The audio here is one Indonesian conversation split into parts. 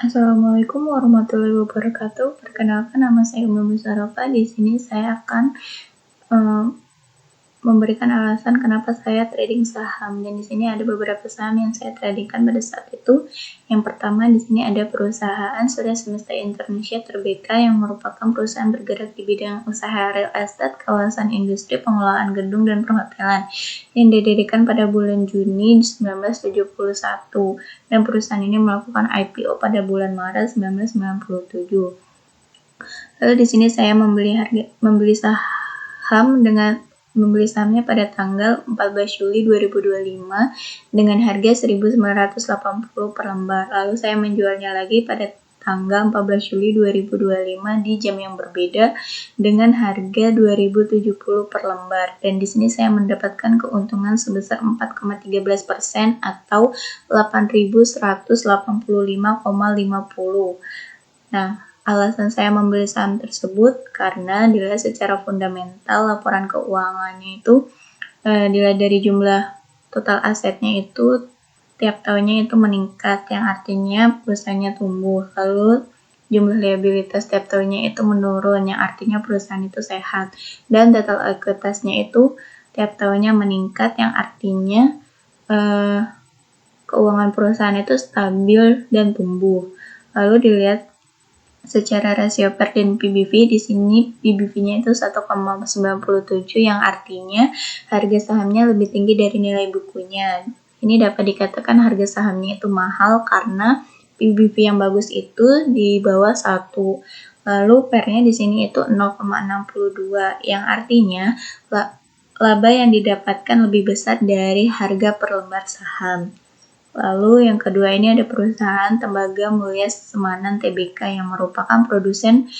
Assalamualaikum warahmatullahi wabarakatuh. Perkenalkan, nama saya Ummu Musyarofa. Di sini saya akan memberikan alasan kenapa saya trading saham. Dan di sini ada beberapa saham yang saya tradingkan pada saat itu. Yang pertama, di sini ada perusahaan Surya Semesta Indonesia Tbk yang merupakan perusahaan bergerak di bidang usaha real estate, kawasan industri, pengelolaan gedung dan perhotelan yang didirikan pada bulan Juni 1971, dan perusahaan ini melakukan IPO pada bulan Maret 1997. Lalu di sini saya membeli sahamnya pada tanggal 14 Juli 2025 dengan harga 1.980 per lembar. Lalu saya menjualnya lagi pada tanggal 14 Juli 2025 di jam yang berbeda dengan harga 2.070 per lembar. Dan di sini saya mendapatkan keuntungan sebesar 4,13% atau 8.185,50. Nah, alasan saya membeli saham tersebut karena dilihat secara fundamental laporan keuangannya itu dilihat dari jumlah total asetnya itu tiap tahunnya itu meningkat, yang artinya perusahaannya tumbuh. Lalu jumlah liabilitas tiap tahunnya itu menurun, yang artinya perusahaan itu sehat. Dan total ekuitasnya itu tiap tahunnya meningkat, yang artinya keuangan perusahaan itu stabil dan tumbuh. Lalu dilihat secara rasio PER dan PBV, di sini PBV-nya itu 1,97, yang artinya harga sahamnya lebih tinggi dari nilai bukunya. Ini dapat dikatakan harga sahamnya itu mahal karena PBV yang bagus itu di bawah 1. Lalu PER-nya di sini itu 0,62, yang artinya laba yang didapatkan lebih besar dari harga per lembar saham. Lalu yang kedua, ini ada perusahaan Tembaga Mulia Semanan Tbk yang merupakan produsen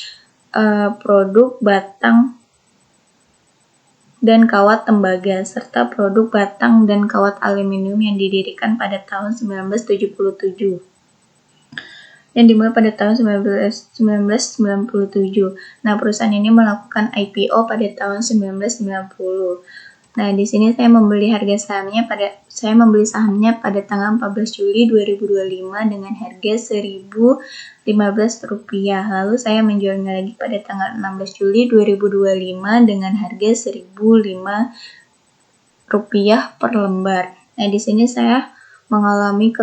produk batang dan kawat tembaga serta produk batang dan kawat aluminium yang didirikan pada tahun 1977 dan dimulai pada tahun 1997. Nah, perusahaan ini melakukan IPO pada tahun 1990. Nah, di sini saya membeli sahamnya pada tanggal 14 Juli 2025 dengan harga Rp1.015. Lalu saya menjualnya lagi pada tanggal 16 Juli 2025 dengan harga Rp1.005 per lembar. Nah, di sini saya mengalami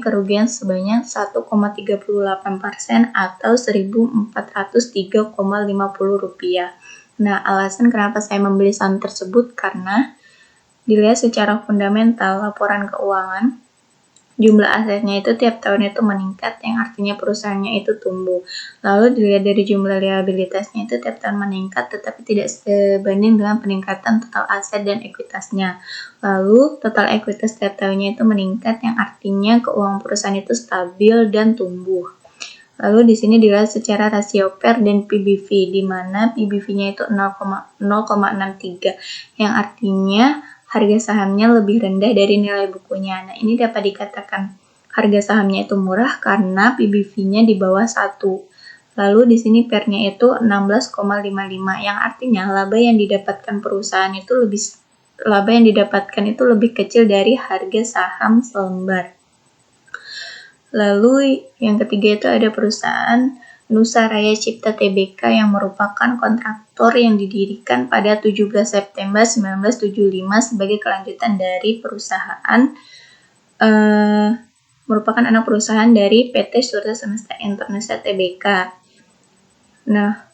kerugian sebanyak 1,38% atau Rp1.403,50. Nah, alasan kenapa saya membeli saham tersebut karena dilihat secara fundamental laporan keuangan, jumlah asetnya itu tiap tahun itu meningkat, yang artinya perusahaannya itu tumbuh. Lalu dilihat dari jumlah liabilitasnya itu tiap tahun meningkat, tetapi tidak sebanding dengan peningkatan total aset dan ekuitasnya. Lalu total ekuitas tiap tahunnya itu meningkat, yang artinya keuangan perusahaan itu stabil dan tumbuh. Lalu di sini dilihat secara rasio PER dan PBV, di mana PBV-nya itu 0,63, yang artinya harga sahamnya lebih rendah dari nilai bukunya. Nah, ini dapat dikatakan harga sahamnya itu murah karena PBV-nya di bawah 1. Lalu di sini PER-nya itu 16,55, yang artinya laba yang didapatkan itu lebih kecil dari harga saham selembar. Lalu yang ketiga itu ada perusahaan Nusa Raya Cipta Tbk yang merupakan kontraktor yang didirikan pada 17 September 1975 sebagai kelanjutan dari perusahaan merupakan anak perusahaan dari PT Surya Semesta Indonesia Tbk. Nah,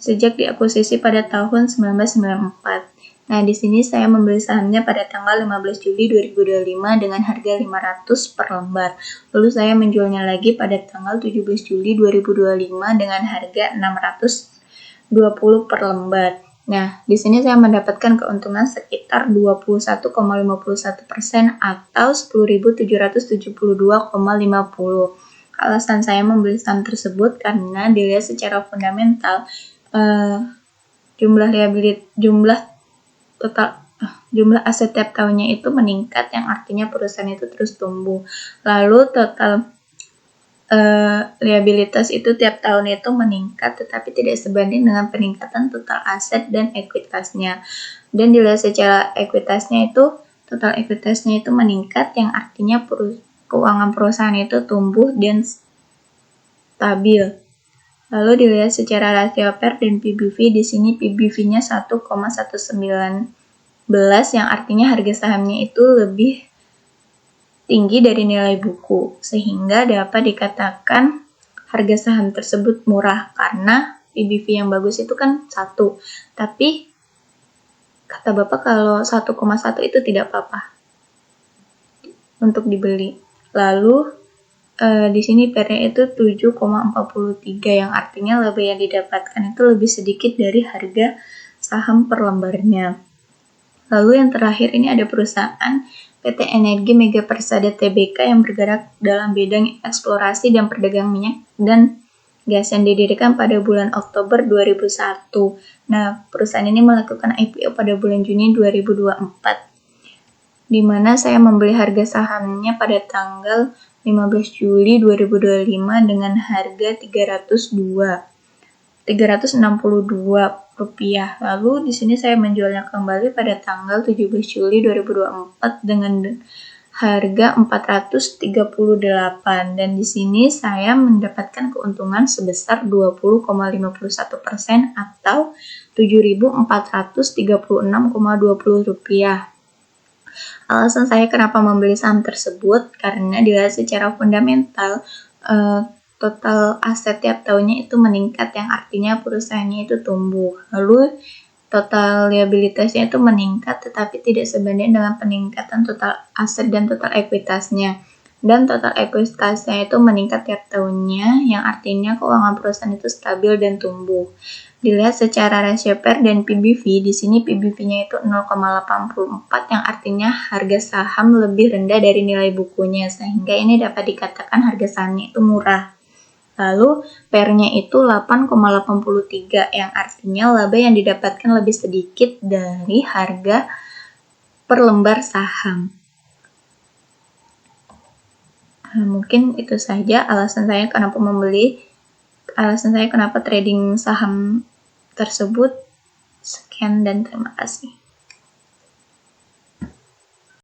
sejak diakuisisi pada tahun 1994. Nah, di sini saya membeli sahamnya pada tanggal 15 Juli 2025 dengan harga Rp500 per lembar. Lalu saya menjualnya lagi pada tanggal 17 Juli 2025 dengan harga Rp620 per lembar. Nah, di sini saya mendapatkan keuntungan sekitar 21,51% atau Rp10.772,50. Alasan saya membeli saham tersebut karena dilihat secara fundamental jumlah aset tiap tahunnya itu meningkat, yang artinya perusahaan itu terus tumbuh. Lalu total liabilitas itu tiap tahun itu meningkat, tetapi tidak sebanding dengan peningkatan total aset dan ekuitasnya. Dan dilihat secara ekuitasnya itu total ekuitasnya itu meningkat, yang artinya keuangan perusahaan itu tumbuh dan stabil. Lalu dilihat secara rasio PER dan PBV, di sini PBV-nya 1,119 yang artinya harga sahamnya itu lebih tinggi dari nilai buku, sehingga dapat dikatakan harga saham tersebut murah karena PBV yang bagus itu kan 1, tapi kata Bapak kalau 1,1 itu tidak apa-apa untuk dibeli. Lalu di sini PER-nya itu 7,43 yang artinya laba yang didapatkan itu lebih sedikit dari harga saham per lembarnya. Lalu yang terakhir ini ada perusahaan PT Energi Mega Persada Tbk yang bergerak dalam bidang eksplorasi dan perdagangan minyak dan gas yang didirikan pada bulan Oktober 2001. Nah, perusahaan ini melakukan IPO pada bulan Juni 2024, di mana saya membeli harga sahamnya pada tanggal 15 Juli 2025 dengan harga Rp362. Lalu di sini saya menjualnya kembali pada tanggal 17 Juli 2024 dengan harga 438, dan di sini saya mendapatkan keuntungan sebesar 20,51% atau Rp7.436,20. Alasan saya kenapa membeli saham tersebut karena dilihat secara fundamental total aset tiap tahunnya itu meningkat yang artinya perusahaannya itu tumbuh. Lalu total liabilitasnya itu meningkat tetapi tidak sebanding dengan peningkatan total aset dan total ekuitasnya. Dan total ekuitasnya itu meningkat tiap tahunnya yang artinya keuangan perusahaan itu stabil dan tumbuh. Dilihat secara rasio PER dan PBV, di sini PBV-nya itu 0,84 yang artinya harga saham lebih rendah dari nilai bukunya, sehingga ini dapat dikatakan harga sahamnya itu murah. Lalu PER-nya itu 8,83 yang artinya laba yang didapatkan lebih sedikit dari harga per lembar saham. Mungkin itu saja alasan saya kenapa trading saham tersebut. Sekian dan terima kasih.